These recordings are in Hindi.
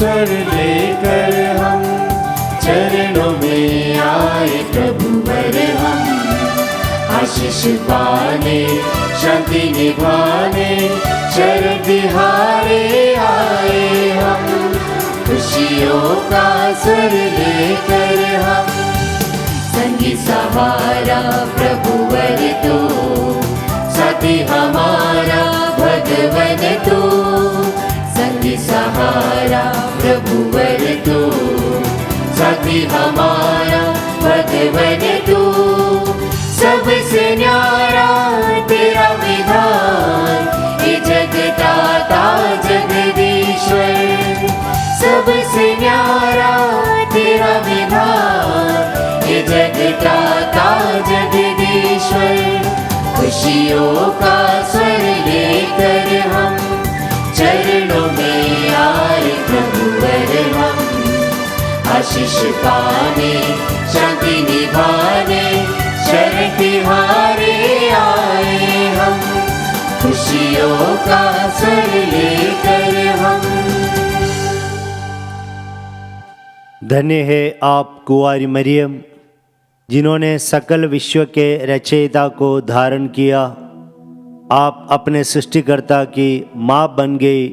स्वर लेकर हम चरणों में आए प्रभुवर हम। आशीष पाने शांति निभाने शरण तिहारे आए हम। खुशियों का स्वर लेकर हम संगी सहारा प्रभुवर तो साथी हमारा भगवन तो। संगी सहारा प्रभुवर तो साथी हमारा भगवन तो। सबसे न्यारा तेरा विधान ये जगदाता जगदीश्वर। सबसे न्यारा तेरा विधान ये जगदाता जगदीश्वर। खुशियों का स्वर लेकर हम चरणों में आए प्रभुवर हम। आशीष पाने शांति निभाने शरण तिहारे आए हम। खुशियों का स्वर लेकर हम। धन्य है आप कुंवारी मरियम जिन्होंने सकल विश्व के रचयिता को धारण किया। आप अपने सृष्टिकर्ता की माँ बन गई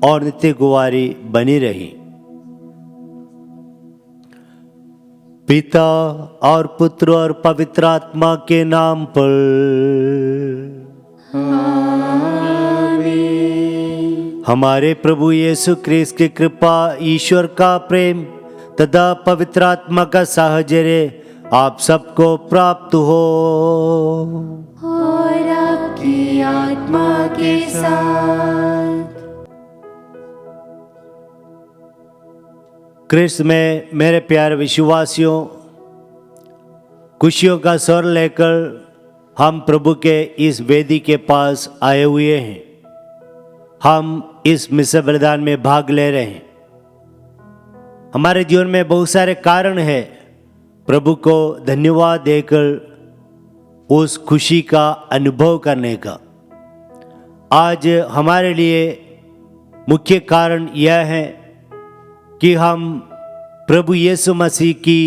और नित्य कुंवारी बनी रही। पिता और पुत्र और पवित्र आत्मा के नाम पर आमीन। हमारे प्रभु यीशु क्रिस्त की कृपा, ईश्वर का प्रेम तथा पवित्र आत्मा का साहचर्य आप सबको प्राप्त हो और आपकी आत्मा के साथ। क्रिस्त में मेरे प्यारे विश्वासियों, खुशियों का स्वर लेकर हम प्रभु के इस वेदी के पास आए हुए हैं। हम इस मिस्र बलिदान में भाग ले रहे हैं। हमारे जीवन में बहुत सारे कारण हैं प्रभु को धन्यवाद देकर उस खुशी का अनुभव करने का। आज हमारे लिए मुख्य कारण यह है कि हम प्रभु यीशु मसीह की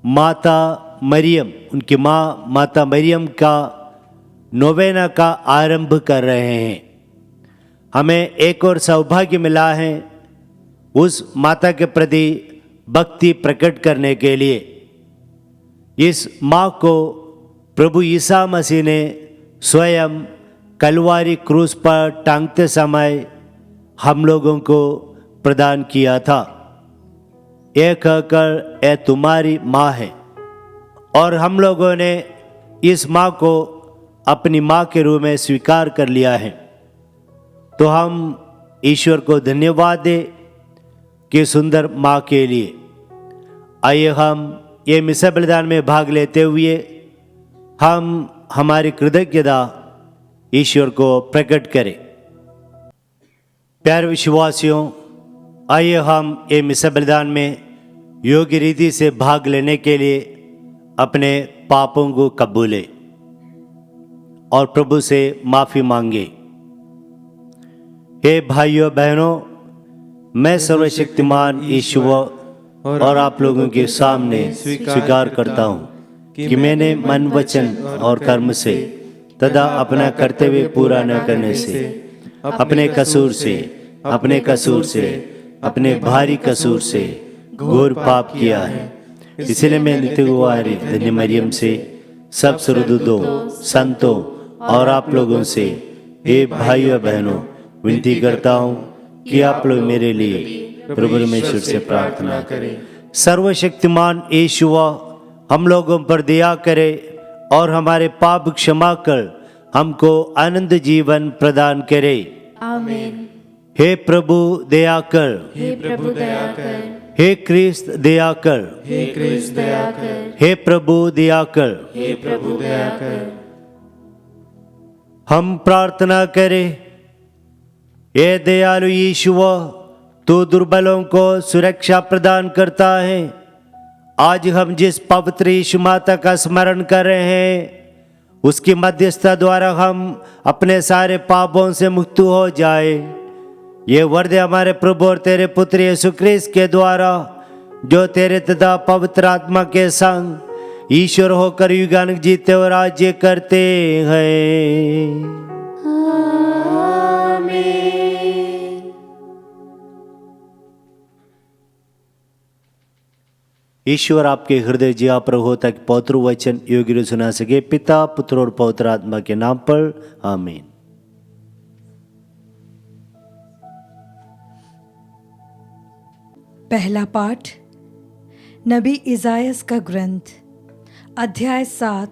माता मरियम, उनकी माँ माता मरियम का नोवेना का आरंभ कर रहे हैं। हमें एक और सौभाग्य मिला है उस माता के प्रति भक्ति प्रकट करने के लिए। इस माँ को प्रभु ईसा मसीह ने स्वयं कलवारी क्रूस पर टांगते समय हम लोगों को प्रदान किया था। यह कहकर यह तुम्हारी माँ है, और हम लोगों ने इस माँ को अपनी माँ के रूप में स्वीकार कर लिया है। तो हम ईश्वर को धन्यवाद दें कि सुंदर माँ के लिए। आइए हम ये मिस्र बलिदान में भाग लेते हुए हम हमारी कृतज्ञता ईश्वर को प्रकट करें। प्यारे विश्वासियों, आइए हम ये मिस्र बलिदान में योग्य रीति से भाग लेने के लिए अपने पापों को कबूलें और प्रभु से माफ़ी मांगे। हे भाइयों बहनों, मैं सर्वशक्तिमान ईश्वर और आप लोगों के सामने स्वीकार करता हूँ कि मैंने मन, वचन और कर्म से तथा अपना कर्तव्य पूरा न करने से अपने कसूर से अपने भारी कसूर से घोर पाप किया है। इसलिए मैं नित्य कुंवारी धन्य मरियम से, सब सुहृदों, संतों और आप लोगों से, हे भाइयों बहनों, विनती करता हूँ कि आप लोग मेरे लिए प्रभु परमेश्वर से प्रार्थना करें। सर्वशक्तिमान ईश्वर हम लोगों पर दया करे और हमारे पाप क्षमा कर हमको आनंद जीवन प्रदान करे। आमीन। हे प्रभु दया कर, हे प्रभु दया कर, हे क्रिस्त दया कर, हे क्रिस्त दया कर, हे प्रभु दया कर। हे प्रभु दया कर। हम प्रार्थना करें। हे दयालु ईश्वर, तू दुर्बलों को सुरक्षा प्रदान करता है। आज हम जिस पवित्र यीशु माता का स्मरण कर रहे हैं, उसकी मध्यस्थता द्वारा हम अपने सारे पापों से मुक्त हो जाए। ये वरदे हमारे प्रभु और तेरे पुत्र यीशु ख्रीस्त के द्वारा, जो तेरे तथा पवित्र आत्मा के संग ईश्वर होकर युगानुग जीते और राज्य करते हैं। ईश्वर आपके हृदय जिया पर हो ताकि पवित्र वचन योग्य रूप सुना सके। पिता, पुत्र और पवित्र आत्मा के नाम पर आमीन। पहला पाठ नबी इजायास का ग्रंथ, अध्याय 7,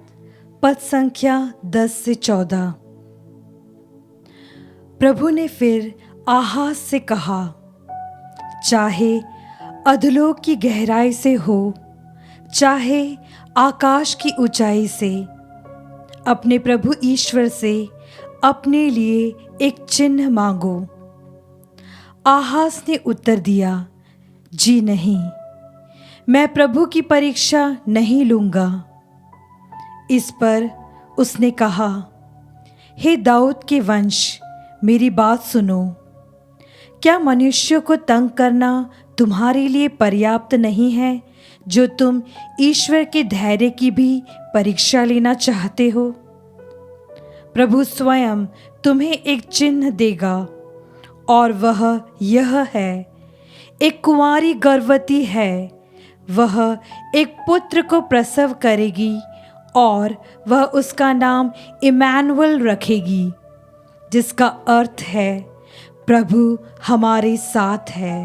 पद संख्या 10 से 14। प्रभु ने फिर आहाज से कहा, चाहे अधोलोक की गहराई से हो, चाहे आकाश की ऊंचाई से, अपने प्रभु ईश्वर से अपने लिए एक चिन्ह मांगो। आहाज ने उत्तर दिया, जी नहीं, मैं प्रभु की परीक्षा नहीं लूंगा। इस पर उसने कहा, हे दाऊद के वंश, मेरी बात सुनो। क्या मनुष्यों को तंग करना तुम्हारे लिए पर्याप्त नहीं है, जो तुम ईश्वर के धैर्य की भी परीक्षा लेना चाहते हो? प्रभु स्वयं तुम्हें एक चिन्ह देगा, और वह यह है, एक कुंवारी गर्भवती है, वह एक पुत्र को प्रसव करेगी और वह उसका नाम इमैनुअल रखेगी, जिसका अर्थ है प्रभु हमारे साथ है।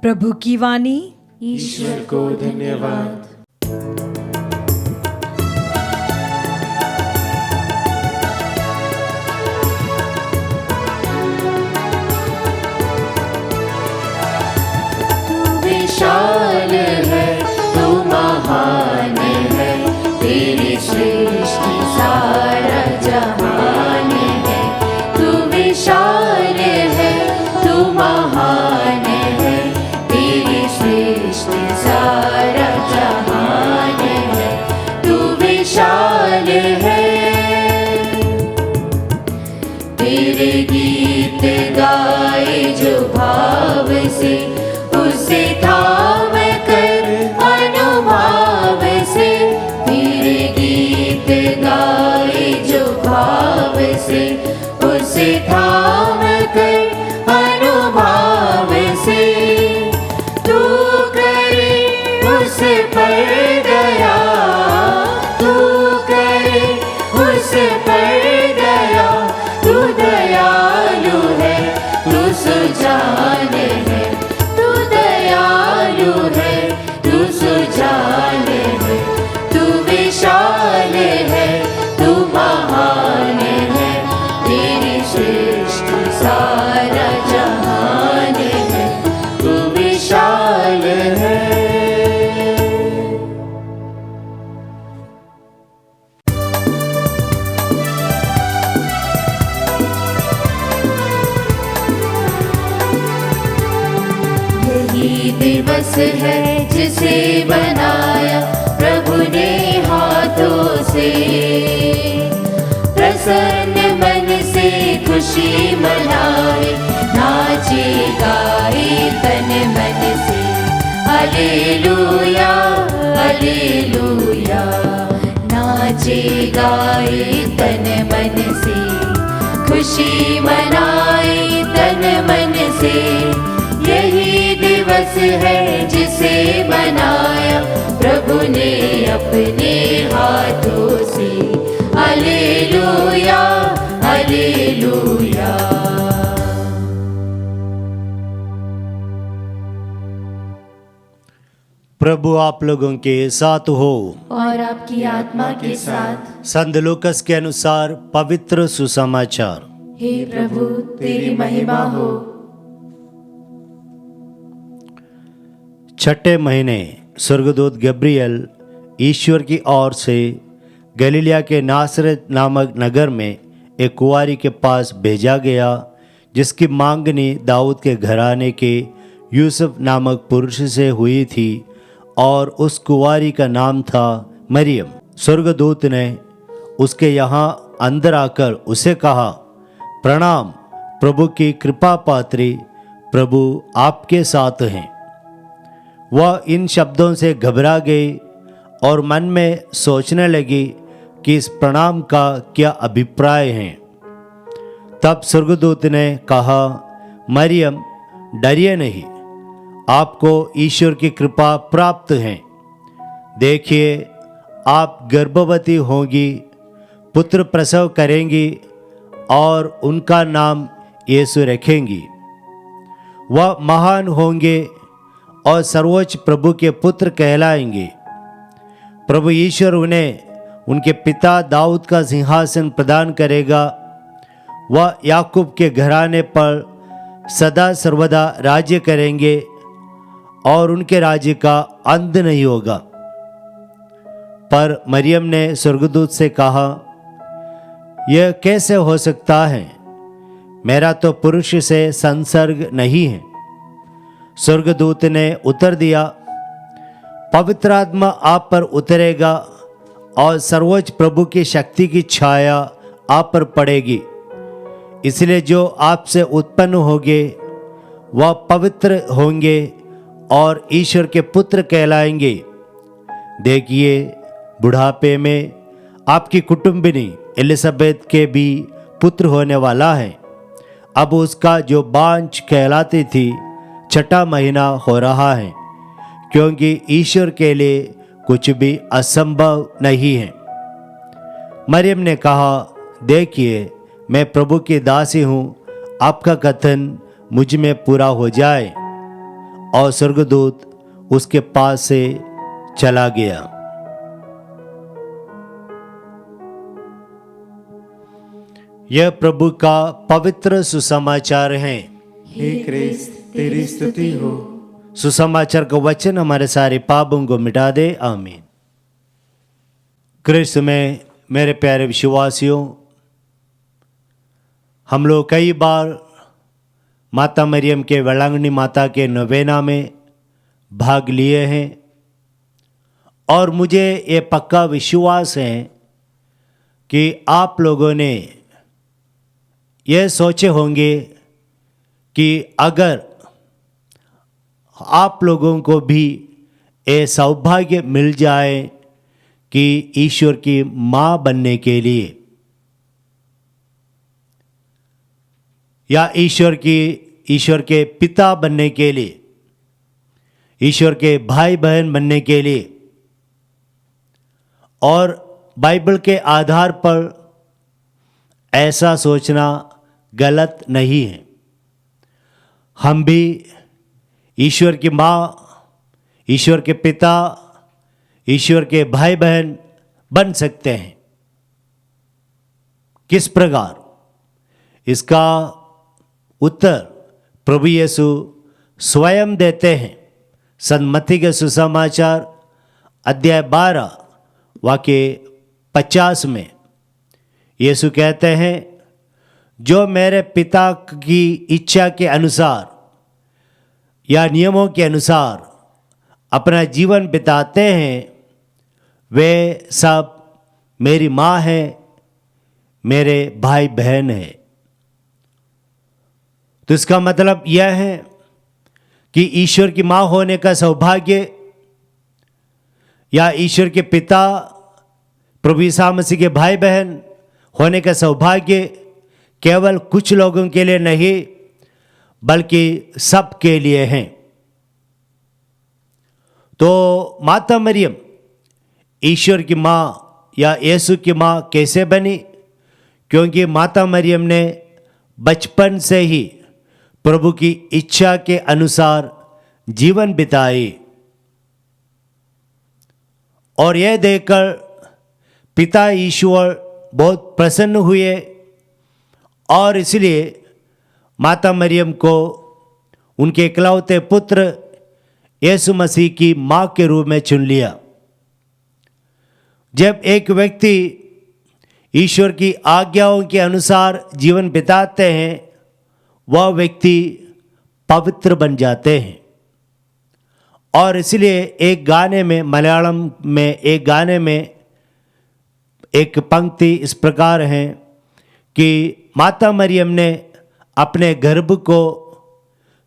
प्रभु की वाणी। ईश्वर को धन्यवाद। विशाल है, तू महान है, तेरी सृष्टि सारा जहान है। तू विशाल है, तू महान है, तेरी सृष्टि सारा जहान है। तू विशाल है, तेरे गीत गाए जो भाव से, उसे थाम कर अनुभाव से। तेरे गीत गाए जो भाव से, उसे थाम कर अनुभाव से। तू करे उस पर दया, तू करे उस पर दया। तू दयालु है, तू सुजान है, तू दयालु है, तू सुजान है। तू विशाल है, तू महान है, तेरी सृष्टि सारा जहान है। तू विशाल है। यही दिवस है जिसे बनाया प्रभु ने हाथों से। प्रसन्न मन से खुशी मनाए, नाचे गाए तन मन से। हालेलुया हालेलुया, नाचे गाए तन मन से। खुशी मनाए तन मन से। यही दिवस है जिसे बनाया प्रभु ने अपने हाथों से। Hallelujah hallelujah. प्रभु आप लोगों के साथ हो और आपकी आत्मा के साथ। संत लूकस के अनुसार पवित्र सुसमाचार। हे प्रभु, तेरी महिमा हो। छठे महीने स्वर्गदूत गब्रियल ईश्वर की ओर से गलीलिया के नासरत नामक नगर में एक कुंवारी के पास भेजा गया, जिसकी मांगनी दाऊद के घराने के यूसुफ नामक पुरुष से हुई थी, और उस कुंवारी का नाम था मरियम। स्वर्गदूत ने उसके यहाँ अंदर आकर उसे कहा, प्रणाम प्रभु की कृपा पात्री, प्रभु आपके साथ हैं। वह इन शब्दों से घबरा गई और मन में सोचने लगी कि इस प्रणाम का क्या अभिप्राय है। तब स्वर्गदूत ने कहा, मरियम डरिए नहीं, आपको ईश्वर की कृपा प्राप्त है। देखिए, आप गर्भवती होंगी, पुत्र प्रसव करेंगी और उनका नाम यीशु रखेंगी। वह महान होंगे और सर्वोच्च प्रभु के पुत्र कहलाएंगे। प्रभु ईश्वर उन्हें उनके पिता दाऊद का सिंहासन प्रदान करेगा। वह याकूब के घराने पर सदा सर्वदा राज्य करेंगे और उनके राज्य का अंत नहीं होगा। पर मरियम ने स्वर्गदूत से कहा, यह कैसे हो सकता है? मेरा तो पुरुष से संसर्ग नहीं है। स्वर्गदूत ने उत्तर दिया, पवित्र आत्मा आप पर उतरेगा और सर्वोच्च प्रभु की शक्ति की छाया आप पर पड़ेगी। इसलिए जो आपसे उत्पन्न होंगे वह पवित्र होंगे और ईश्वर के पुत्र कहलाएंगे। देखिए, बुढ़ापे में आपकी कुटुंबिनी एलिजाबेथ के भी पुत्र होने वाला है। अब उसका जो बांझ कहलाती थी 6वां महीना हो रहा है, क्योंकि ईश्वर के लिए कुछ भी असंभव नहीं है। मरियम ने कहा, देखिए, मैं प्रभु की दासी हूँ, आपका कथन मुझ में पूरा हो जाए। और स्वर्गदूत उसके पास से चला गया। यह प्रभु का पवित्र सुसमाचार है। हे क्रिस्त, तेरी स्तुति हो। सुसमाचार का वचन हमारे सारे पापों को मिटा दे, आमीन। क्रिस्त में मेरे प्यारे विश्वासियों, हम लोग कई बार माता मरियम के वेलांगनी माता के नवेना में भाग लिए हैं और मुझे ये पक्का विश्वास है कि आप लोगों ने यह सोचे होंगे कि अगर आप लोगों को भी ये सौभाग्य मिल जाए कि ईश्वर की माँ बनने के लिए या ईश्वर के पिता बनने के लिए, ईश्वर के भाई बहन बनने के लिए, और बाइबल के आधार पर ऐसा सोचना गलत नहीं है। हम भी ईश्वर की माँ, ईश्वर के पिता, ईश्वर के भाई बहन बन सकते हैं। किस प्रकार? इसका उत्तर प्रभु यीशु स्वयं देते हैं। संत मत्ती के सुसमाचार अध्याय 12 वाक्य 50 में यीशु कहते हैं, जो मेरे पिता की इच्छा के अनुसार या नियमों के अनुसार अपना जीवन बिताते हैं, वे सब मेरी माँ है, मेरे भाई बहन है। तो इसका मतलब यह है कि ईश्वर की माँ होने का सौभाग्य या ईश्वर के पिता प्रभु यीशु मसीह के भाई बहन होने का सौभाग्य केवल कुछ लोगों के लिए नहीं बल्कि सबके लिए है। तो माता मरियम ईश्वर की माँ या यीशु की माँ कैसे बनी? क्योंकि माता मरियम ने बचपन से ही प्रभु की इच्छा के अनुसार जीवन बिताई और यह देखकर पिता ईश्वर बहुत प्रसन्न हुए और इसलिए माता मरियम को उनके इकलौते पुत्र यीशु मसीह की माँ के रूप में चुन लिया। जब एक व्यक्ति ईश्वर की आज्ञाओं के अनुसार जीवन बिताते हैं, वह व्यक्ति पवित्र बन जाते हैं। और इसलिए एक गाने में, मलयालम में एक गाने में एक पंक्ति इस प्रकार है कि माता मरियम ने अपने गर्भ को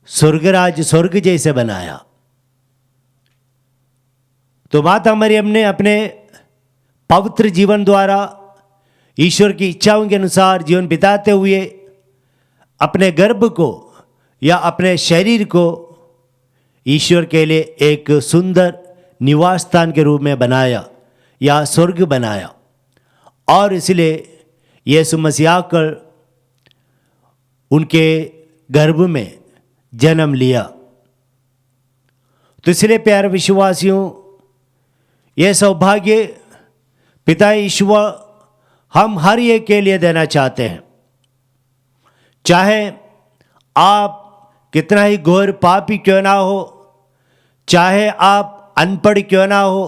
स्वर्गराज स्वर्ग जैसे बनाया। तो माता मरियम ने अपने पवित्र जीवन द्वारा ईश्वर की इच्छाओं के अनुसार जीवन बिताते हुए अपने गर्भ को या अपने शरीर को ईश्वर के लिए एक सुंदर निवास स्थान के रूप में बनाया या स्वर्ग बनाया। और इसलिए यीशु मसीह आकर उनके गर्भ में जन्म लिया। तो इसलिए प्यारे विश्वासियों, यह सौभाग्य पिता ईश्वर हम हर एक के लिए देना चाहते हैं। चाहे आप कितना ही घोर पापी क्यों ना हो, चाहे आप अनपढ़ क्यों ना हो,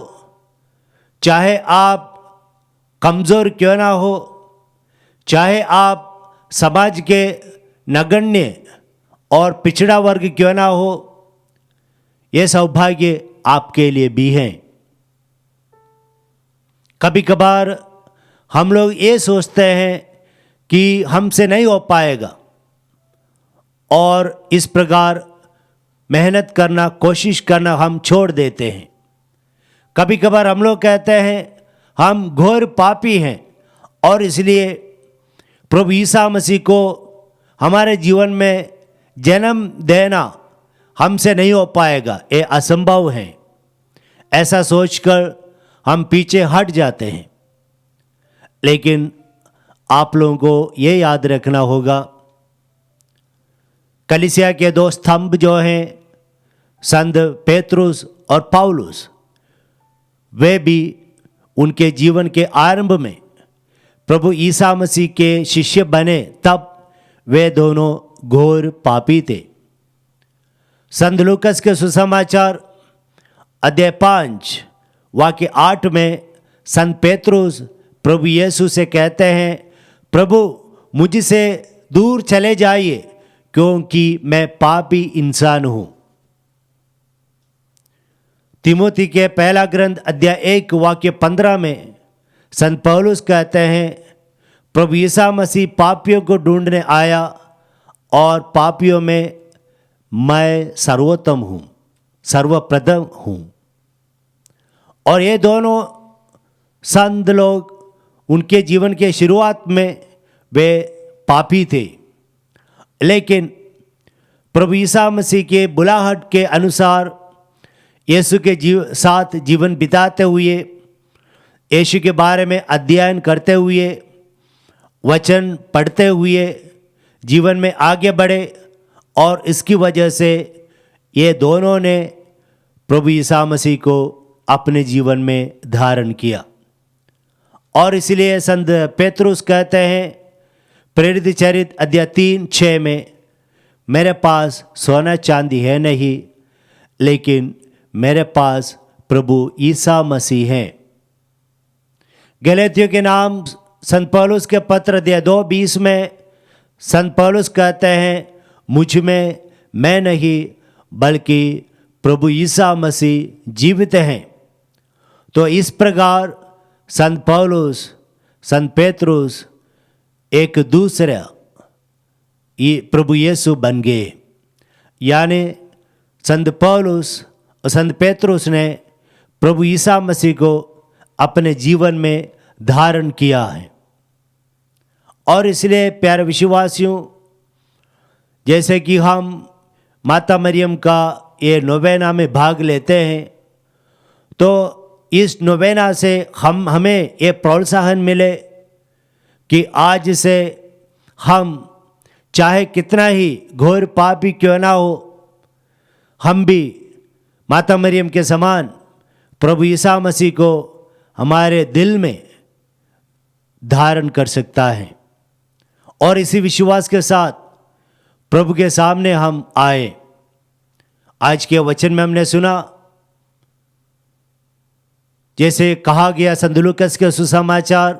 चाहे आप कमज़ोर क्यों ना हो, चाहे आप समाज के नगण्य और पिछड़ा वर्ग क्यों ना हो, यह सौभाग्य आपके लिए भी है। कभी कभार हम लोग ये सोचते हैं कि हमसे नहीं हो पाएगा और इस प्रकार मेहनत करना, कोशिश करना हम छोड़ देते हैं। कभी कभार हम लोग कहते हैं हम घोर पापी हैं और इसलिए प्रभु ईसा मसीह को हमारे जीवन में जन्म देना हमसे नहीं हो पाएगा, ये असंभव है। ऐसा सोचकर हम पीछे हट जाते हैं। लेकिन आप लोगों को ये याद रखना होगा, कलीसिया के दो स्तंभ जो हैं संत पेत्रुस और पौलुस, वे भी उनके जीवन के आरंभ में प्रभु ईसा मसीह के शिष्य बने, तब वे दोनों घोर पापी थे। संत लूकस के सुसमाचार अध्याय 5 वाक्य 8 में संत पेत्रुस प्रभु यीशु से कहते हैं, प्रभु मुझसे दूर चले जाइए क्योंकि मैं पापी इंसान हूं। तिमोथी के पहला ग्रंथ अध्याय 1 वाक्य 15 में संत पौलुस कहते हैं, प्रभु ईसा मसीह पापियों को ढूंढने आया और पापियों में मैं सर्वोत्तम हूं, सर्वप्रथम हूं। और ये दोनों संत लोग उनके जीवन के शुरुआत में वे पापी थे, लेकिन प्रभु ईसा मसीह के बुलाहट के अनुसार यीशु के साथ जीवन बिताते हुए, यीशु के बारे में अध्ययन करते हुए, वचन पढ़ते हुए जीवन में आगे बढ़े और इसकी वजह से ये दोनों ने प्रभु ईसा मसीह को अपने जीवन में धारण किया। और इसलिए संत पेत्रुस कहते हैं प्रेरित चरित्र अध्याय 3:6 में, मेरे पास सोना चांदी है नहीं, लेकिन मेरे पास प्रभु ईसा मसीह है। गलातियों के नाम संत पौलुस के पत्र अध्याय 2:20 में संत पौलुस कहते हैं, मुझ में मैं नहीं बल्कि प्रभु ईसा मसीह जीवित हैं। तो इस प्रकार संत पौलुस, संत पेत्रुस एक दूसरा प्रभु यीशु बन गए। यानी संत पौलुस और संत पेत्रुस ने प्रभु ईसा मसीह को अपने जीवन में धारण किया है। और इसलिए प्यारे विश्वासियों, जैसे कि हम माता मरियम का ये नोवेना में भाग लेते हैं, तो इस नोवेना से हमें ये प्रोत्साहन मिले कि आज से हम चाहे कितना ही घोर पापी क्यों ना हो, हम भी माता मरियम के समान प्रभु ईसा मसीह को हमारे दिल में धारण कर सकता है। और इसी विश्वास के साथ प्रभु के सामने हम आए। आज के वचन में हमने सुना, जैसे कहा गया संत लूकस के सुसमाचार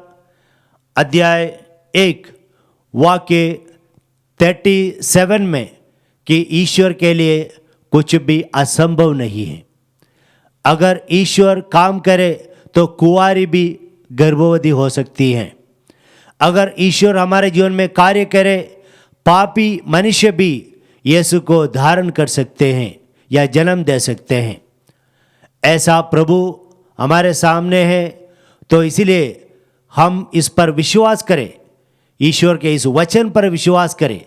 अध्याय 1 वाक्य 37 में कि ईश्वर के लिए कुछ भी असंभव नहीं है। अगर ईश्वर काम करे तो कुंवारी भी गर्भवती हो सकती हैं। अगर ईश्वर हमारे जीवन में कार्य करे, पापी मनुष्य भी यीशु को धारण कर सकते हैं या जन्म दे सकते हैं। ऐसा प्रभु हमारे सामने है, तो इसलिए हम इस पर विश्वास करें, ईश्वर के इस वचन पर विश्वास करें।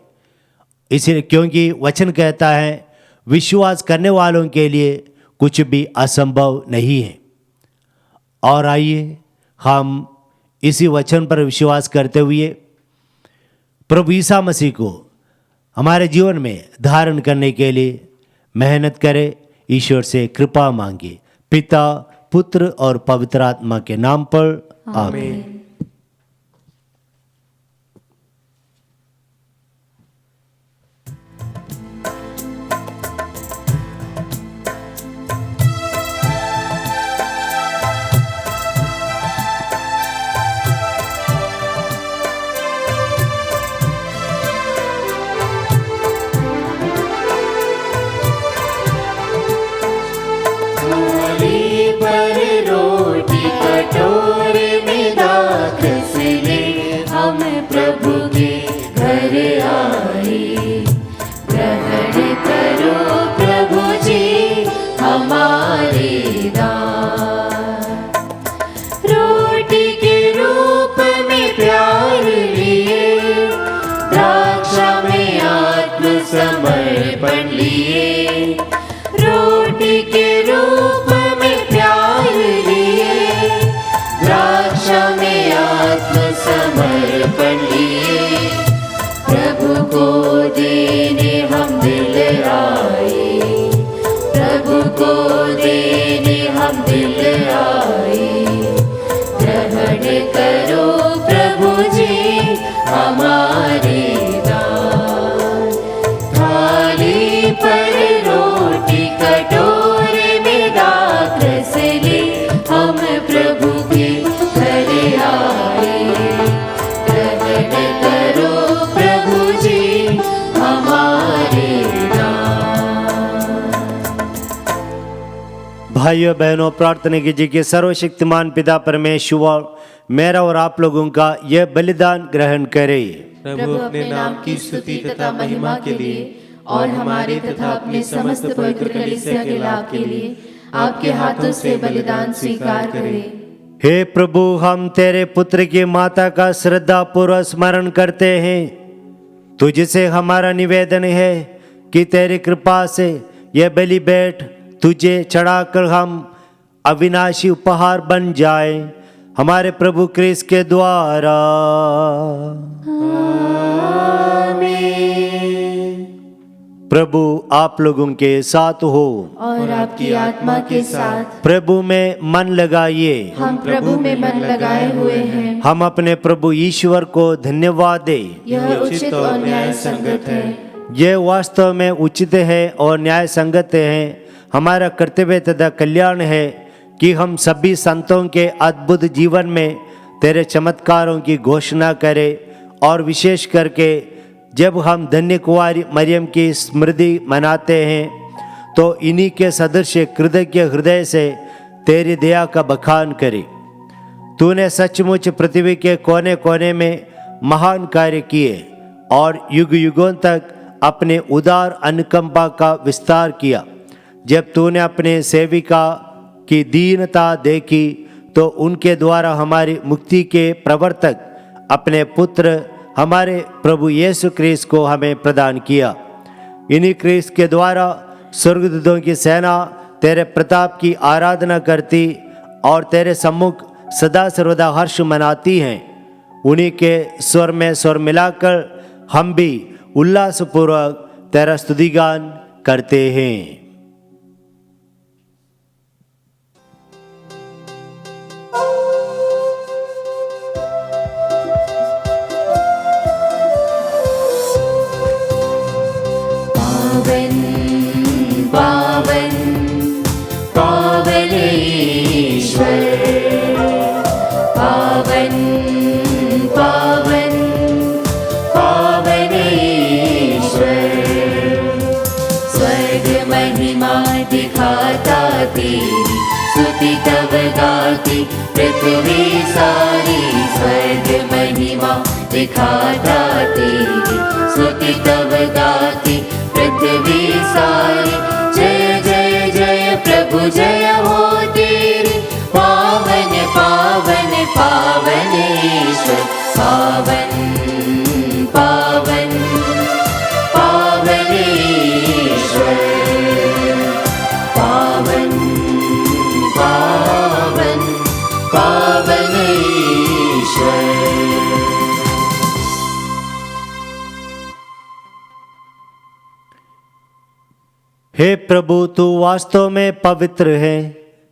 इसलिए क्योंकि वचन कहता है विश्वास करने वालों के लिए कुछ भी असंभव नहीं है। और आइए हम इसी वचन पर विश्वास करते हुए प्रभु ईसा मसीह को हमारे जीवन में धारण करने के लिए मेहनत करें, ईश्वर से कृपा मांगे। पिता, पुत्र और पवित्र आत्मा के नाम पर आमीन। भाइयों बहनों, प्रार्थना कीजिए कि सर्वशक्तिमान पिता परमेश्वर मेरा और आप लोगों का यह बलिदान ग्रहण करे। प्रभु अपने नाम की स्तुति तथा महिमा के लिए और हमारे तथा अपने समस्त पवित्र कलीसिया के लाभ के लिए आपके हाथों से बलिदान स्वीकार करे। हे प्रभु, हम तेरे पुत्र की माता का श्रद्धा पूर्वक स्मरण करते हैं। तुझसे हमारा निवेदन है कि तेरी कृपा से यह बलि भेंट तुझे चढ़ाकर हम अविनाशी उपहार बन जाए, हमारे प्रभु क्रिस्त के द्वारा। प्रभु आप लोगों के साथ हो और आपकी आत्मा के साथ। प्रभु में मन लगाइए। हम प्रभु में मन लगाए हुए हैं। हम अपने प्रभु ईश्वर को धन्यवाद दें। यह उचित और न्याय संगत है। यह वास्तव में उचित है और न्याय संगत है। हमारा कर्तव्य तथा कल्याण है कि हम सभी संतों के अद्भुत जीवन में तेरे चमत्कारों की घोषणा करें। और विशेष करके जब हम धन्य कुंवारी मरियम की स्मृति मनाते हैं तो इन्हीं के सदृश कृतज्ञ हृदय से तेरी दया का बखान करें। तूने सचमुच पृथ्वी के कोने कोने में महान कार्य किए और युग युगों तक अपने उदार अनुकंपा का विस्तार किया। जब तूने अपने सेविका की दीनता देखी तो उनके द्वारा हमारी मुक्ति के प्रवर्तक अपने पुत्र हमारे प्रभु यीशु क्रिस्त को हमें प्रदान किया। इन्हीं क्रिस्त के द्वारा स्वर्गदूतों की सेना तेरे प्रताप की आराधना करती और तेरे सम्मुख सदा सर्वदा हर्ष मनाती हैं। उन्हीं के स्वर में स्वर मिलाकर हम भी उल्लासपूर्वक तेरा स्तुतिगान करते हैं। दिखाता तेरी स्तुति तव गाती पृथ्वी सारी, स्वर्ग महिमा दिखाता तेरी। स्तुति तव गाती पृथ्वी सारी, जय जय जय प्रभु जय हो तेरी। पावन पावन पावन ईश्वर, पावन पावन पावन ईश्वर, पावन पावन पावन ईश्वर। हे प्रभु, तू वास्तव में पवित्र है,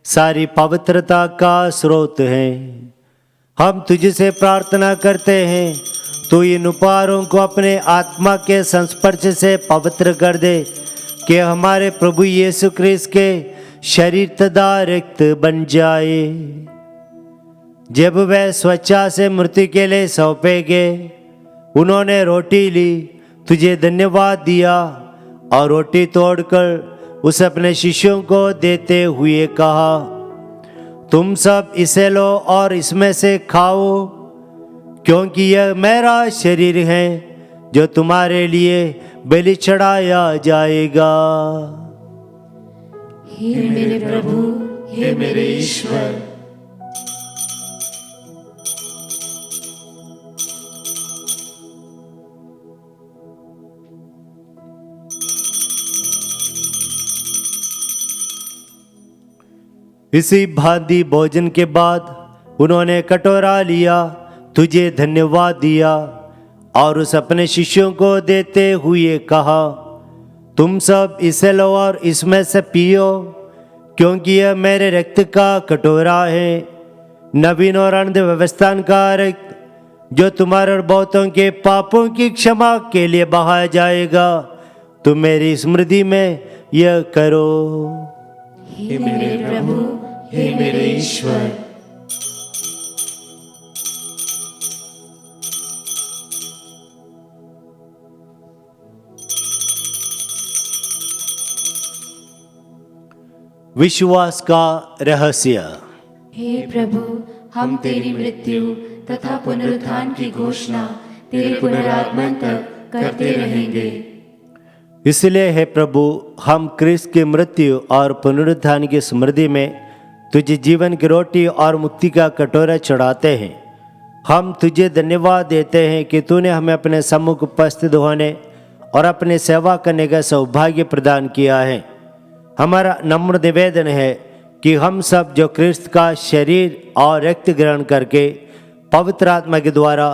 सारी पवित्रता का स्रोत है। हम तुझसे प्रार्थना करते हैं, तू इन उपहारों को अपने आत्मा के संस्पर्श से पवित्र कर दे, कि हमारे प्रभु यीशु क्रिस्त के शरीर तथा रक्त बन जाए। जब वह स्वेच्छा से मृत्यु के लिए सौंपे गए, उन्होंने रोटी ली, तुझे धन्यवाद दिया और रोटी तोड़कर उसे अपने शिष्यों को देते हुए कहा, तुम सब इसे लो और इसमें से खाओ, क्योंकि यह मेरा शरीर है जो तुम्हारे लिए बलि चढ़ाया जाएगा। हे मेरे प्रभु, हे मेरे ईश्वर। इसी भांति भोजन के बाद उन्होंने कटोरा लिया, तुझे धन्यवाद दिया और उस अपने शिष्यों को देते हुए कहा, तुम सब इसे लो और इसमें से पियो, क्योंकि यह मेरे रक्त का कटोरा है, नवीन और अनंत व्यवस्था का रक्त, जो तुम्हारे और बहुतों के पापों की क्षमा के लिए बहाया जाएगा। तुम मेरी स्मृति में यह करो। हे मेरे प्रभु, हे मेरे ईश्वर। विश्वास का रहस्य। हे प्रभु, हम तेरी मृत्यु तथा पुनरुत्थान की घोषणा तेरे पुनरागमन तक करते रहेंगे। इसलिए हे प्रभु, हम क्रिस्त की मृत्यु और पुनरुत्थान की स्मृति में तुझे जीवन की रोटी और मुक्ति का कटोरा चढ़ाते हैं। हम तुझे धन्यवाद देते हैं कि तूने हमें अपने सम्मुख उपस्थित होने और अपने सेवा करने का सौभाग्य प्रदान किया है। हमारा नम्र निवेदन है कि हम सब जो क्रिस्त का शरीर और रक्त ग्रहण करके पवित्र आत्मा के द्वारा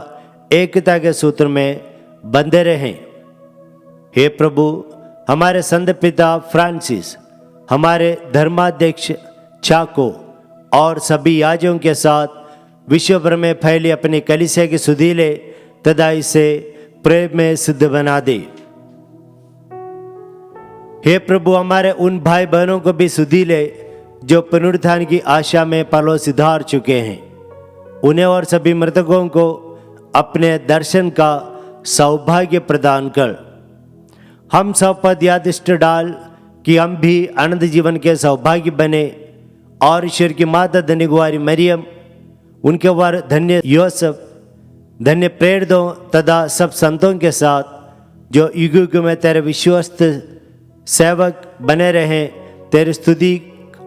एकता के सूत्र में बंधे रहें। हे प्रभु, हमारे संत पिता फ्रांसिस, हमारे धर्माध्यक्ष चाको और सभी याजकों के साथ विश्व भर में फैली अपनी कलीसिया की सुधीले तथा इसे प्रेम में सिद्ध बना दे। हे प्रभु, हमारे उन भाई बहनों को भी सुधीले जो पुनरुत्थान की आशा में परलोक सिधार चुके हैं, उन्हें और सभी मृतकों को अपने दर्शन का सौभाग्य प्रदान कर। हम सब पर यह दृष्टि डाल कि हम भी अनंत जीवन के सौभाग्य बने और ईश्वर की माता धन्य कुमारी मरियम, उनके वर धन्य योसेफ, धन्य प्रेरितों तथा सब संतों के साथ जो युग युग में तेरे विश्वस्त सेवक बने रहें, तेरी स्तुति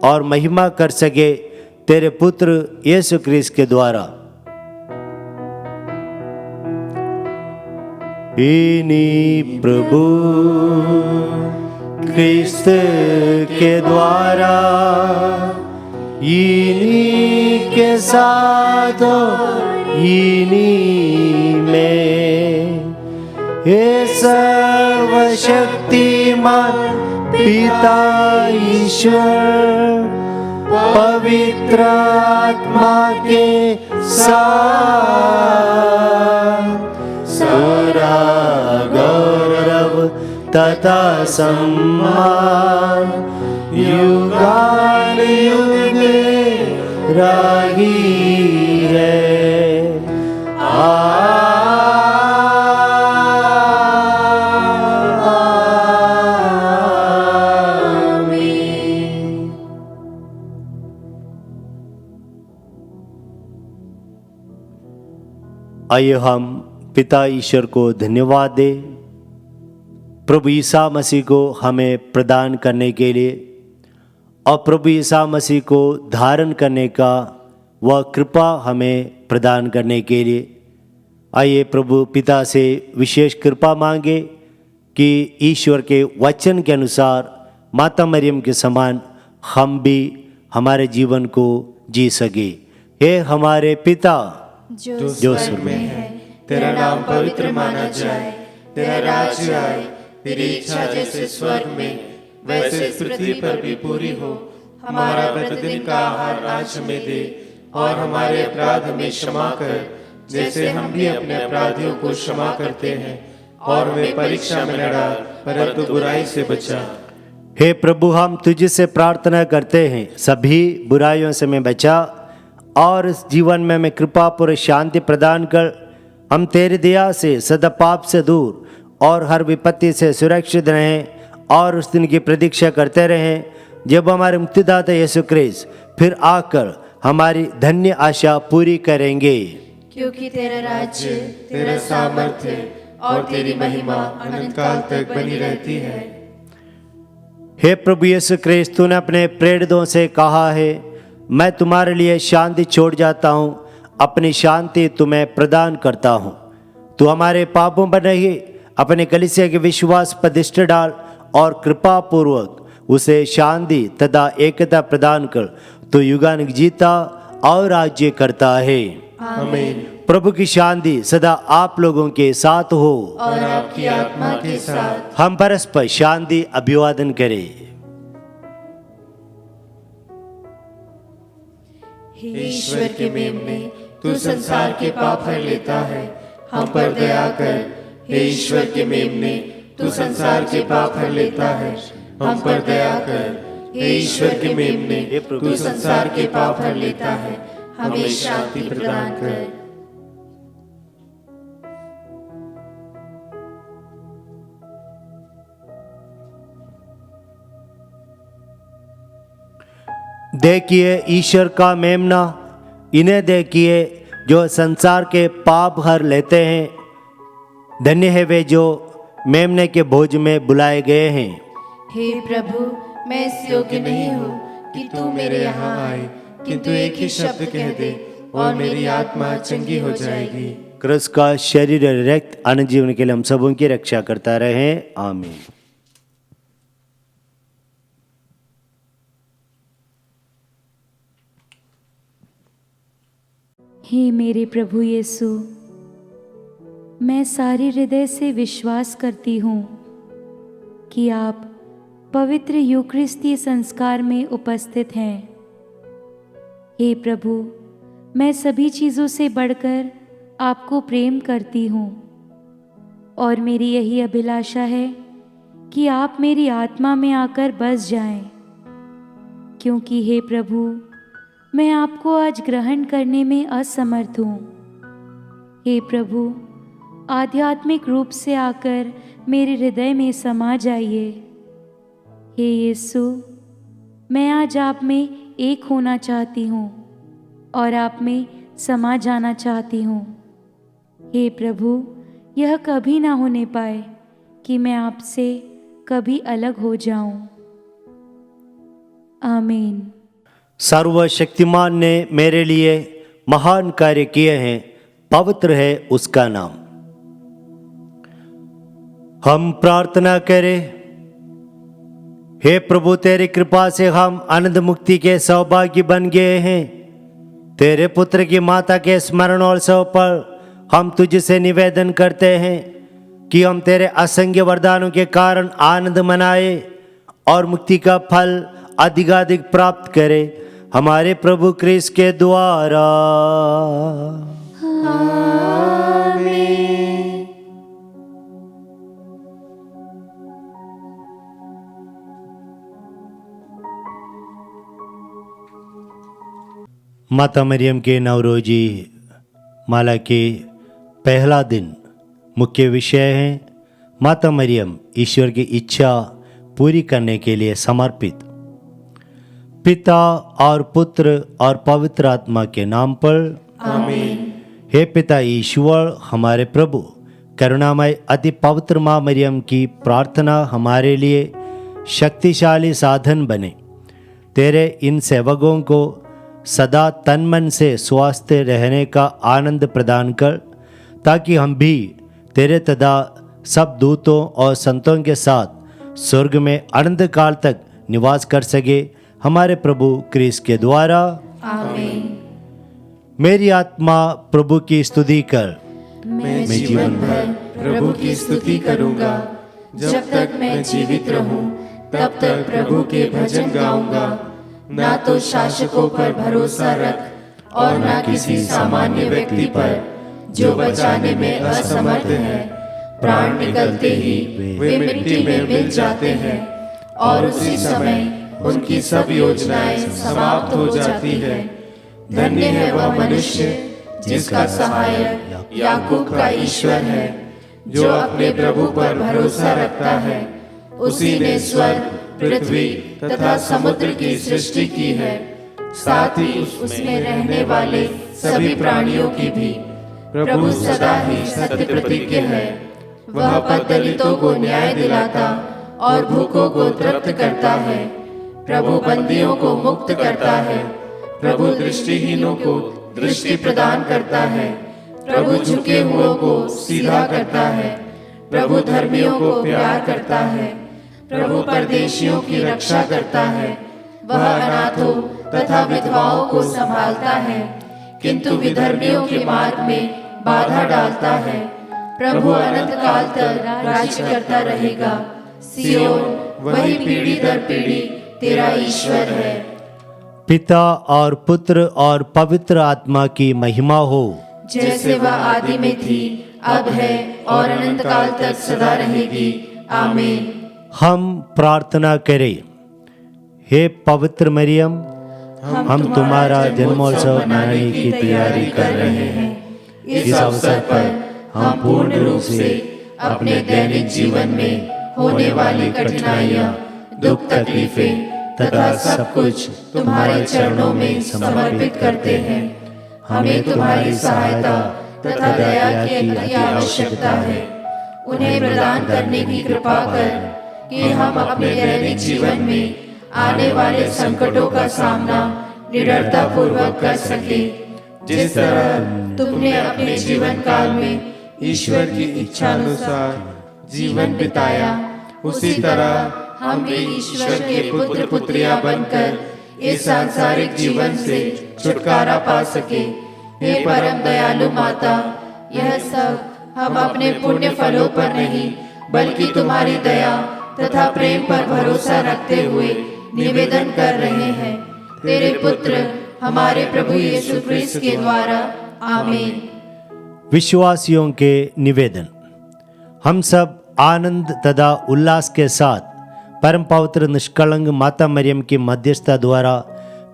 और महिमा कर सके तेरे पुत्र यीशु क्रिस्त के द्वारा। इन्हीं प्रभु क्रिस्त के द्वारा, इन्हीं के साथ इन्हीं में, हे सर्वशक्तिमान पिता ईश्वर, पवित्र आत्मा के साथ सारा गौरव तथा सम्मान युगानुयुग राही है। आइए हम पिता ईश्वर को धन्यवाद दें प्रभु ईसा मसीह को हमें प्रदान करने के लिए और प्रभु ईसा मसीह को धारण करने का वह कृपा हमें प्रदान करने के लिए। आइए प्रभु पिता से विशेष कृपा मांगे कि ईश्वर के वचन के अनुसार माता मरियम के समान हम भी हमारे जीवन को जी सके। हे हमारे पिता जो स्वर्ग में है, तेरा नाम पवित्र माना जाए, तेरा राज्य आए, तेरी इच्छा जैसे स्वर्ग में वैसे पृथ्वी पर भी पूरी हो। हमारा प्रतिदिन का आहार आज हमें दे, और हमारे अपराध हमें क्षमा कर जैसे हम भी अपने अपराधियों को क्षमा करते हैं, और हमें परीक्षा में न डाल परंतु बुराई से बचा। हे प्रभु हम तुझसे प्रार्थना करते हैं सभी बुराइयों से हमें बचा और इस जीवन में हमें कृपा पूर्ण शांति प्रदान कर। हम तेरी दया से सदा पाप से दूर और हर विपत्ति से सुरक्षित रहें और उस दिन की प्रतीक्षा करते रहें जब हमारे मुक्तिदाता यीशु क्रिस्त फिर आकर हमारी धन्य आशा पूरी करेंगे। क्योंकि तेरा राज्य, तेरा सामर्थ्य और तेरी महिमा अनंत काल तक बनी रहती है। हे प्रभु यीशु क्रिस्त तूने अपने प्रेरितों से कहा है मैं तुम्हारे लिए शांति छोड़ जाता हूँ, अपनी शांति तुम्हें प्रदान करता हूँ। तू हमारे पापों पर नहीं अपने कलीसिया के विश्वास पर दृष्टि डाल और कृपा पूर्वक उसे शांति तथा एकता प्रदान कर। तो युगानुग जीता और राज्य करता है। आमीन। प्रभु की शांति सदा आप लोगों के साथ हो और आपकी आत्मा के साथ। हम परस्पर शांति अभिवादन करें। हे ईश्वर के मेमने, तू संसार के पाप हर लेता है, हम पर दया कर। हे ईश्वर के मेमने, तू संसार के पाप हर लेता है, हम पर दया कर। हे ईश्वर के मेमने, तू संसार के पाप हर लेता है, हमें शांति प्रदान कर। देखिए ईश्वर का मेमना, इन्हें देखिए जो संसार के पाप हर लेते हैं। धन्य है वे जो मेमने के भोज में बुलाए गए हैं। हे प्रभु, मैं इस योग्य नहीं हूँ कि तू मेरे यहाँ आए, किंतु एक ही शब्द कह दे और मेरी आत्मा चंगी हो जाएगी। क्रिस्त का शरीर और रक्त अनंत जीवन के लिए हम सबों की रक्षा करता रहे। आमीन। हे मेरे प्रभु यीशु, मैं सारे हृदय से विश्वास करती हूँ कि आप पवित्र यूकरिस्तीय संस्कार में उपस्थित हैं। हे प्रभु, मैं सभी चीज़ों से बढ़कर आपको प्रेम करती हूँ और मेरी यही अभिलाषा है कि आप मेरी आत्मा में आकर बस जाएं, क्योंकि हे प्रभु, मैं आपको आज ग्रहण करने में असमर्थ हूँ। हे प्रभु, आध्यात्मिक रूप से आकर मेरे हृदय में समा जाइए। हे यीशु, मैं आज आप में एक होना चाहती हूँ और आप में समा जाना चाहती हूँ। हे प्रभु, यह कभी ना होने पाए कि मैं आपसे कभी अलग हो जाऊं। आमीन। सर्वशक्तिमान ने मेरे लिए महान कार्य किए हैं, पवित्र है उसका नाम। हम प्रार्थना करें। हे प्रभु, तेरी कृपा से हम आनंद मुक्ति के सौभाग्य बन गए हैं। तेरे पुत्र की माता के स्मरण उत्सव पर हम तुझसे निवेदन करते हैं कि हम तेरे असंख्य वरदानों के कारण आनंद मनाए और मुक्ति का फल अधिकाधिक प्राप्त करें, हमारे प्रभु क्रिस्त के द्वारा। माता मरियम के नवरोजी माला के पहला दिन मुख्य विषय है माता मरियम ईश्वर की इच्छा पूरी करने के लिए समर्पित। पिता और पुत्र और पवित्र आत्मा के नाम पर आमीन। हे पिता ईश्वर हमारे प्रभु, करुणामय अति पवित्र माँ मरियम की प्रार्थना हमारे लिए शक्तिशाली साधन बने। तेरे इन सेवकों को सदा तन मन से स्वस्थ रहने का आनंद प्रदान कर, ताकि हम भी तेरे तथा सब दूतों और संतों के साथ स्वर्ग में अनंत काल तक निवास कर सके, हमारे प्रभु क्रिस्त के द्वारा। आमीन। मेरी आत्मा प्रभु की स्तुति कर। मैं जीवन भर प्रभु की स्तुति करूंगा। जब तक मैं जीवित रहूं, तब तक प्रभु के भजन गाऊंगा। ना तो शासकों पर भरोसा रख और ना किसी सामान्य व्यक्ति पर, जो बचाने में असमर्थ है। प्राण निकलते ही वे मिट्टी में मिल जाते हैं और उसी समय उनकी सब योजनाएं समाप्त हो जाती है। धन्य है वह मनुष्य जिसका सहायक याकूब का ईश्वर है, जो अपने प्रभु पर भरोसा रखता है। उसी ने स्वर्ग, पृथ्वी तथा समुद्र की सृष्टि की है, साथ ही उसमें रहने वाले सभी प्राणियों की भी। प्रभु सदा ही सत्य प्रतिज्ञ है। वह दलितों को न्याय दिलाता और भूखों को तृप्त करता है। प्रभु बंदियों को मुक्त करता है। प्रभु दृष्टिहीनों को दृष्टि प्रदान करता है। प्रभु झुके हुओं को सीधा करता है। प्रभु धर्मियों को प्यार करता है। प्रभु परदेशियों की रक्षा करता है। वह अनाथों तथा विधवाओं को संभालता है, किंतु विधर्मियों के मार्ग में बाधा डालता है। प्रभु अनंत काल तक राज्य करता रहेगा। सियोन वही पीढ़ी दर पीढ़ी तेरा ईश्वर है। पिता और पुत्र और पवित्र आत्मा की महिमा हो, जैसे वह आदि में थी, अब है और अनंत काल तक सदा रहेगी। आमीन। हम प्रार्थना करें। हे पवित्र मरियम, हम तुम्हारा जन्मोत्सव मनाने की तैयारी कर रहे हैं। इस अवसर पर हम पूर्ण रूप से अपने दैनिक जीवन में होने वाली कठिनाइयाँ, दुख तकलीफें तथा सब कुछ तुम्हारे चरणों में समर्पित करते हैं। हमें तुम्हारी सहायता तथा दया की अति आवश्यकता है। उन्हें प्रदान करने की कृपा कर कि हम अपने दैनिक जीवन में आने वाले संकटों का सामना निडरता पूर्वक कर सके। जिस तरह तुमने अपने जीवन काल में ईश्वर की इच्छा अनुसार जीवन बिताया, उसी तरह हम भी ईश्वर के पुत्र पुत्रियां बनकर इस सांसारिक जीवन से छुटकारा पा सके। हे परम दयालु माता, यह सब हम अपने पुण्य फलों पर नहीं, बल्कि तुम्हारी दया तथा प्रेम पर भरोसा रखते हुए निवेदन कर रहे हैं। तेरे पुत्र हमारे प्रभु यीशु क्रिस्त के द्वारा। आमीन। विश्वासियों के निवेदन। हम सब आनंद तथा उल्लास के साथ परम पवित्र निष्कलंक माता मरियम की मध्यस्थता द्वारा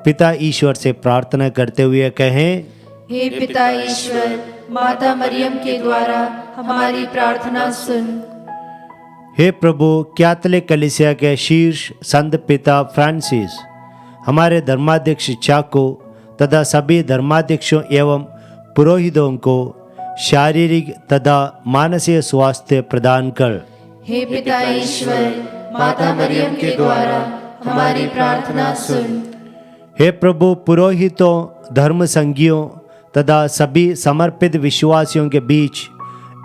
पिता ईश्वर से प्रार्थना करते हुए कहें। हे पिता ईश्वर, माता मरियम के द्वारा हमारी प्रार्थना सुन। हे प्रभु, कैथोलिक कलीसिया के शीर्ष संत पिता फ्रांसिस, हमारे धर्माध्यक्ष चाको तथा सभी धर्माध्यक्षों एवं पुरोहितों को शारीरिक तथा मानसिक स्वास्थ्य प्रदान कर। हे पिता ईश्वर, माता मरियम के द्वारा हमारी प्रार्थना सुन। हे प्रभु, पुरोहितों, धर्म संघियों तथा सभी समर्पित विश्वासियों के बीच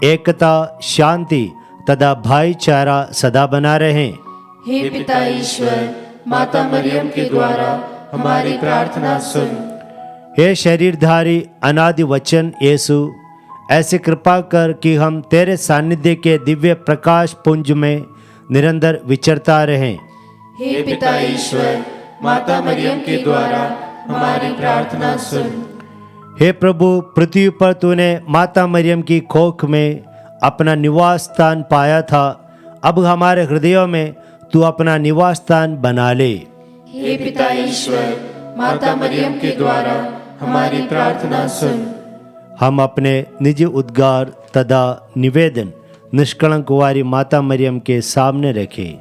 एकता, शांति तथा भाईचारा सदा बना रहे। हे पिता ईश्वर, माता मरियम के द्वारा हमारी प्रार्थना सुन। हे शरीरधारी अनादि वचन यीशु, ऐसे कृपा कर कि हम तेरे सानिध्य के दिव्य प्रकाश पुंज में निरंतर विचरता रहें। हे पिता ईश्वर, माता मरियम के द्वारा हमारी प्रार्थना सुन। हे प्रभु, पृथ्वी पर तूने माता मरियम की कोख में अपना निवास स्थान पाया था, अब हमारे हृदयों में तू अपना निवास स्थान बना ले। हे पिता ईश्वर, माता मरियम के द्वारा हमारी प्रार्थना सुन। हम अपने निजी उद्गार तथा निवेदन निष्कलंक कुंवारी माता मरियम के सामने रखें।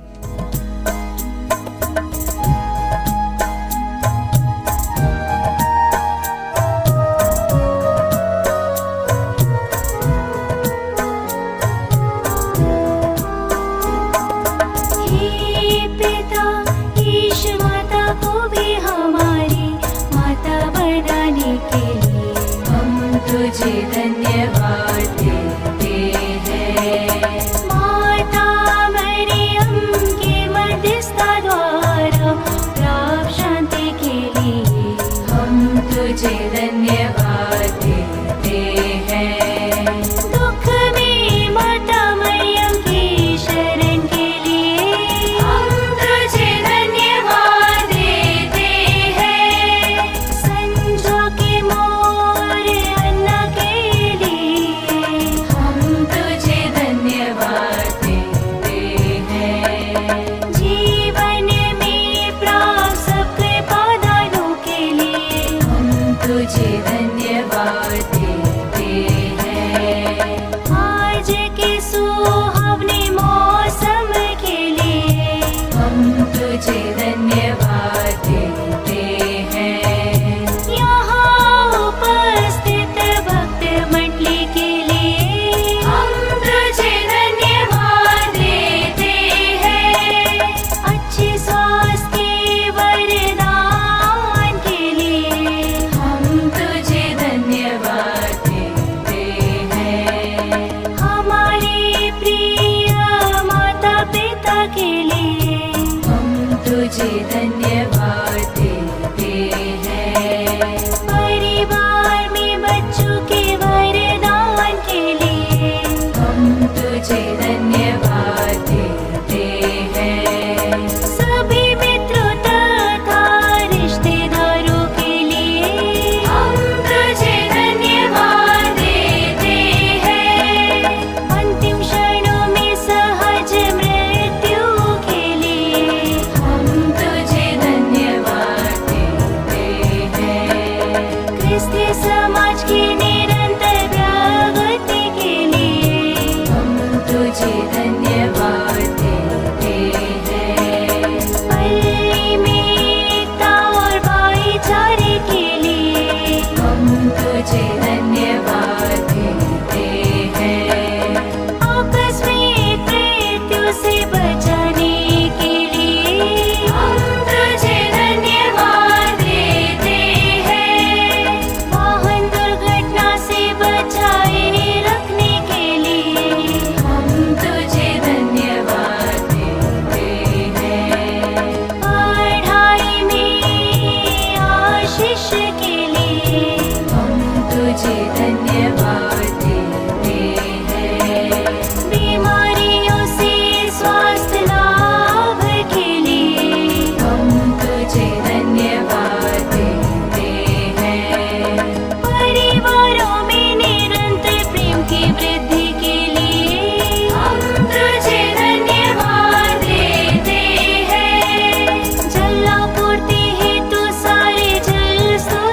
तुझे धन्यवाद देते हैं। दुख में माता मरियम की शरण के लिए हम तुझे धन्यवाद देते हैं। संजो के मोर अन्ना के लिए हम तुझे धन्यवाद देते हैं। जीवन में प्राप्त सब कृपादानों के लिए हम तुझे धन्यवाद देते हैं। आज के सुहावने मौसम के लिए हम तुझे धन्यवाद देते हैं। यहाँ उपस्थित भक्त मंडली के लिए हम तुझे धन्यवाद देते हैं। अच्छे स्वास्थ्य वरदान के लिए हम तुझे धन्यवाद देते हैं। हमारे प्रिय माता पिता के लिए हम तुझे धन्यवाद देते हैं। परिवार में बच्चों के वरदान के लिए हम तुझे धन्यवाद देते हैं। सभी मित्रों तथा रिश्तेदारों के लिए हम तुझे धन्यवाद देते हैं। अंतिम क्षणों में सहज मृत्यु के लिए हम तुझे धन्यवाद देते हैं। क्रिस्तीय समाज की निरंतर प्रगति के लिए हम तुझे धन्यवाद देते हैं। पल्ली में एकता और भाईचारे के लिए हम तुझे धन्यवाद देते हैं। आपस में मृत्यु से बचाने के लिए हम तुझे धन्यवाद देते हैं। वाहन दुर्घटना से बचाए रखने के लिए हम तुझे धन्यवाद देते हैं। पढ़ाई में आशीष के लिए हम तुझे धन्यवाद देते हैं। बीमारियों से स्वास्थ्य लाभ के लिए हम तुझे धन्यवाद देते हैं। परिवारों में निरंतर प्रेम की वृद्धि के लिए हम तुझे धन्यवाद देते हैं। जलापूर्ति हेतु सारे जल स्रोत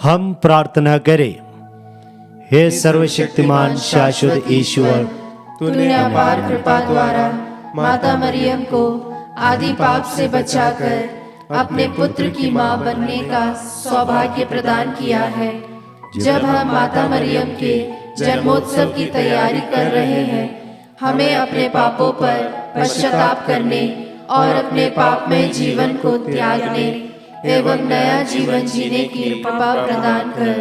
हम प्रार्थना करें। हे सर्वशक्तिमान शाश्वत ईश्वर, तूने अपार कृपा द्वारा माता मरियम को आदि पाप से बचाकर अपने पुत्र की मां बनने का सौभाग्य प्रदान किया है। जब हम माता मरियम के जन्मोत्सव की तैयारी कर रहे हैं, हमें अपने पापों पर पश्चाताप करने और अपने पापमय जीवन को त्यागने एवं नया जीवन जीने की कृपा प्रदान कर,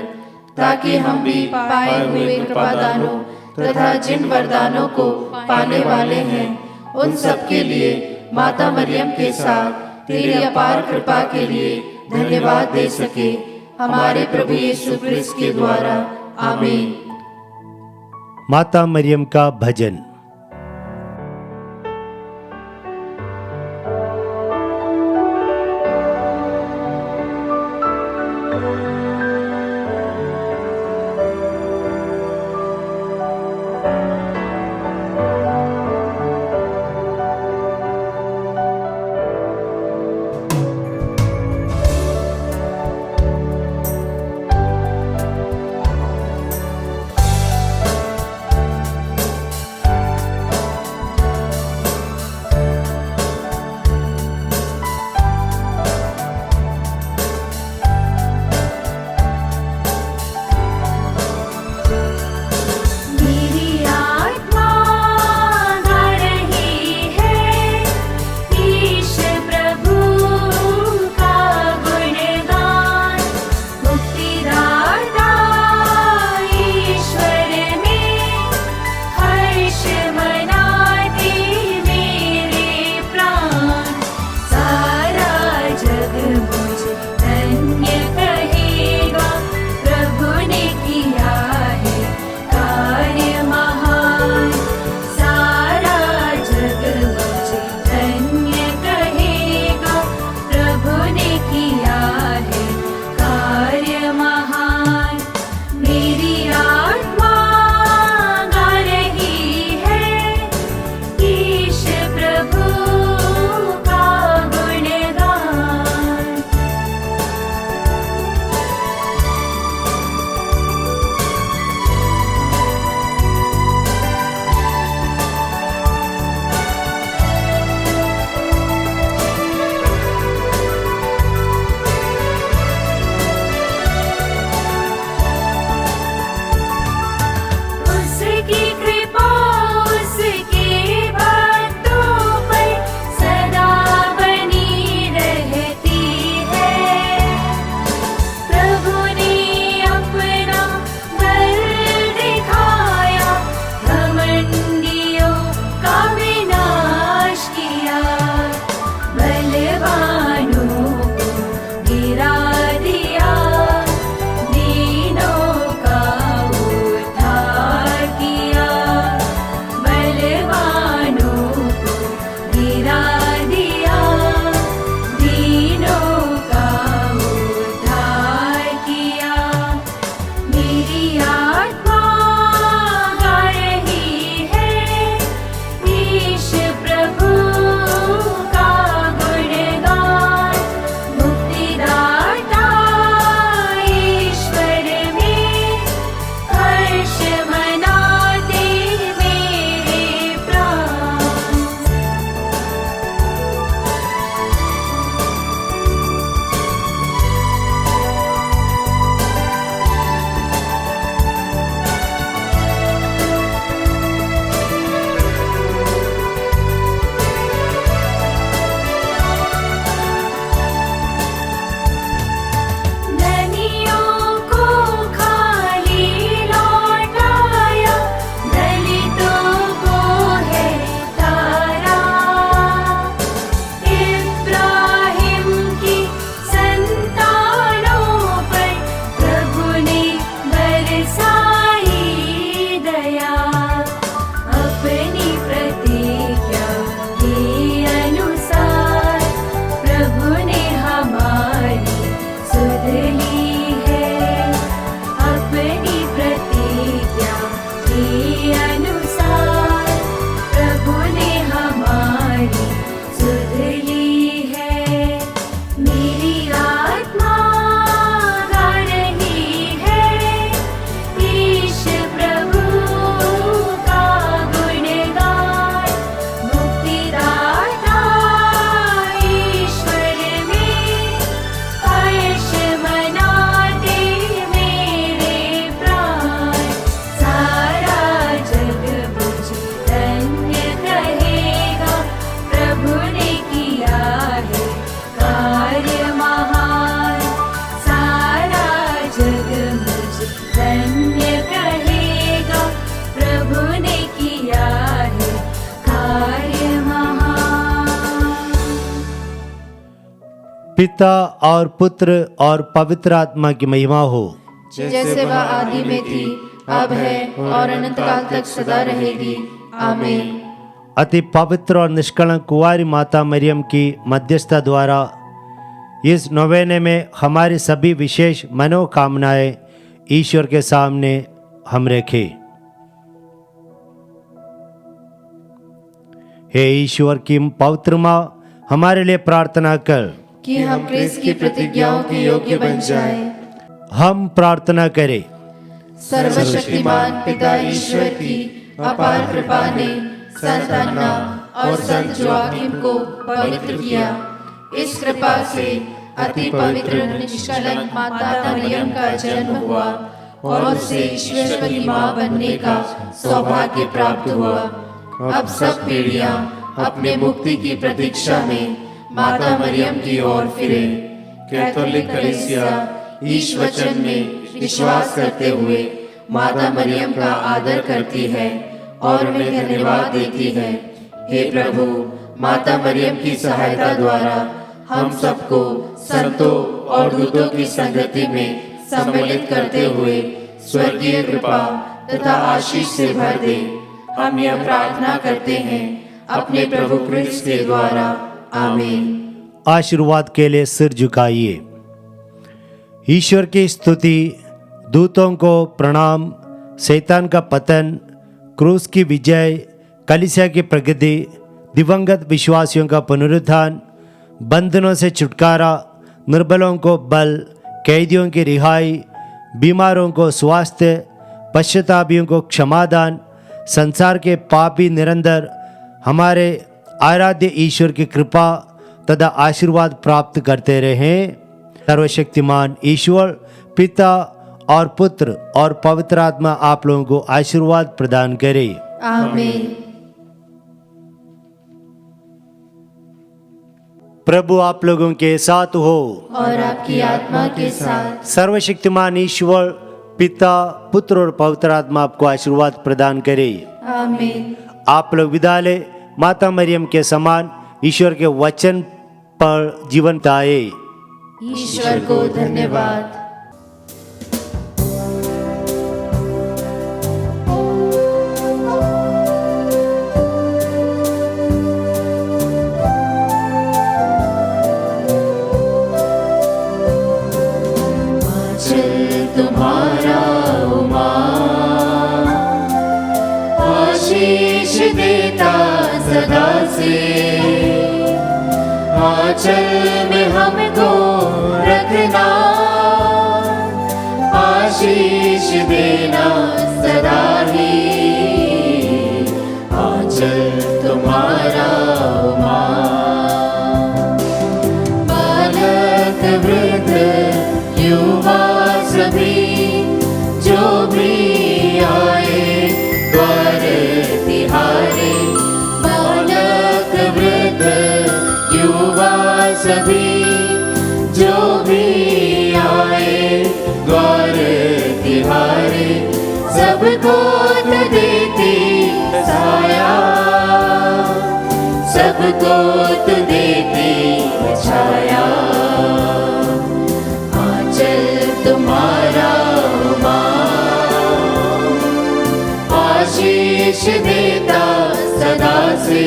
ताकि हम भी पाए हुए कृपादानों तथा जिन वरदानों को पाने वाले हैं, उन सब के लिए माता मरियम के साथ तेरी अपार कृपा के लिए धन्यवाद दे सके। हमारे प्रभु यीशु क्रिस्त के द्वारा, आमीन। माता मरियम का भजन। प्रभु का गुणगान। पिता और पुत्र और पवित्र आत्मा की महिमा हो, जैसे वह आदि में थी, अब है और अनंत काल तक सदा रहेगी। आमीन। अति पवित्र और निष्कलंक कुंवारी माता मरियम की मध्यस्थता द्वारा इस नौवेने में हमारी सभी विशेष मनोकामनाएं ईश्वर के सामने हम रखें। हे ईश्वर की पवित्र माँ, हमारे लिए प्रार्थना कर कि हम क्रिस्त की प्रतिज्ञाओं के योग्य बन जाएं। हम प्रार्थना करें। सर्वशक्तिमान पिता ईश्वर की अपार कृपा ने संत अन्ना और संत जोआकिम को पवित्र किया। इस कृपा से अति पवित्र निष्कलंक माता मरियम का जन्म हुआ और उसे ईश्वर की माँ बनने का सौभाग्य प्राप्त हुआ। अब सब पीढ़ियां अपने मुक्ति की प्रतीक्षा में माता मरियम की ओर फिरे। कैथोलिक कलीसिया ईश वचन में विश्वास करते हुए माता मरियम का आदर करती है और उन्हें धन्यवाद देती है। हे प्रभु, माता मरियम की सहायता द्वारा हम सबको संतों और दूतों की संगति में सम्मिलित करते हुए स्वर्गीय कृपा तथा आशीष से भर दे। हम यह प्रार्थना करते हैं अपने प्रभु क्रिस्त के द्वारा। आमीन। आशीर्वाद के लिए सिर झुकाइए। ईश्वर की स्तुति, दूतों को प्रणाम, शैतान का पतन, क्रूस की विजय, कलीसिया की प्रगति, दिवंगत विश्वासियों का पुनरुत्थान, बंधनों से छुटकारा, निर्बलों को बल, कैदियों की रिहाई, बीमारों को स्वास्थ्य, पश्चातापियों को क्षमादान, संसार के पापी निरंतर हमारे आराध्य ईश्वर की कृपा तथा आशीर्वाद प्राप्त करते रहें। सर्वशक्तिमान ईश्वर पिता और पुत्र और पवित्र आत्मा आप लोगों को आशीर्वाद प्रदान करे। आमीन। प्रभु आप लोगों के साथ हो और आपकी आत्मा के साथ। सर्वशक्तिमान ईश्वर पिता, पुत्र और पवित्र आत्मा आपको आशीर्वाद प्रदान करे। आमीन। आप लोग विदा ले माता मरियम के समान ईश्वर के वचन पर जीवन आए। ईश्वर को धन्यवाद। तुम्हारा आशीष देता सदा से, आंचल में हमको रखना, आशीष देना सदा ही। आंचल तुम्हारा बालक वृद्ध युवा सभी जो भी आए द्वार तिहारे, बालक वृद्ध युवा सभी जो भी आए द्वार तिहारे, सबको तो देती साया, सबको तो देती छाया। तुम्हारा आशीष देता सदा से।